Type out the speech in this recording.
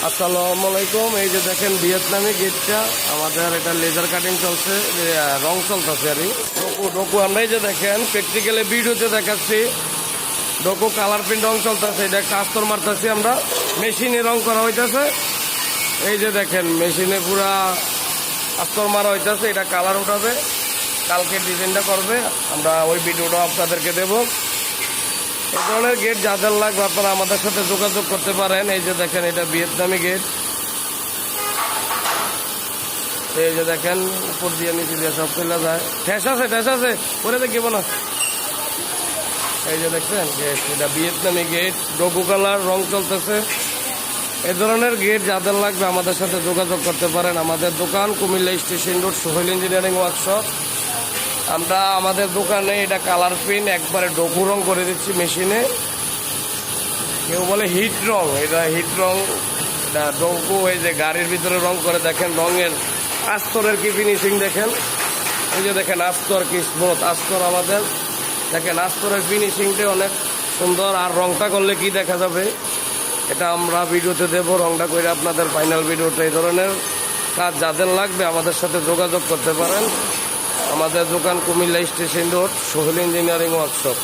আসসালামু আলাইকুম। এই যে দেখেন ভিয়েতনামি গেটটা আমাদের, এটা লেজার কাটিং চলছে, রং চলতেছে আর ডোকু আমরা এই যে দেখেন প্র্যাকটিক্যালি ভিডিওতে দেখাচ্ছি। ডোকু কালার প্রিন্ট রং চলতেছে, এটা একটা আস্তর মারতেছি আমরা, মেশিনে রং করা হইতেছে। এই যে দেখেন মেশিনে পুরা আস্তর মারা হইতেছে, এটা কালার উঠাবে, কালকে ডিজাইনটা করবে, আমরা ওই ভিডিওটা আপনাদেরকে দেবো। এই ধরনের গেট যাদের লাগবে আপনারা আমাদের সাথে যোগাযোগ করতে পারেন। এই যে দেখেন এটা ভিয়েতনামি গেট, এই যে দেখেন উপর দিয়ে নিচে দিয়ে সব চলে যায়, ঠেস আছে করে দেখিব না। এই যে দেখছেন গেট, এটা ভিয়েতনামি গেট, ডোকু কালার রং চলতেছে। এই ধরনের গেট যাদের লাগবে আমাদের সাথে যোগাযোগ করতে পারেন। আমাদের দোকান Comilla station road, Sohel engineering workshop. আমরা আমাদের দোকানে এটা কালার প্রিন্ট একবারে ডোকু রং করে দিচ্ছি মেশিনে। কেউ বলে হিট রং, এটা হিট রং, এটা ডোকু। এই যে গাড়ির ভিতরে রং করে দেখেন, রঙের আস্তরের কি ফিনিশিং দেখেন। এই যে দেখেন আস্তর কি স্মুথ আস্তর আমাদের, দেখেন আস্তরের ফিনিশিংটা অনেক সুন্দর। আর রংটা করলে কি দেখা যাবে এটা আমরা ভিডিওতে দেবো, রংটা করে আপনাদের ফাইনাল ভিডিওতে। এই ধরনের কাজ যাদের লাগবে আমাদের সাথে যোগাযোগ করতে পারেন। আমাদের দোকান Comilla station road, Sohel engineering workshop.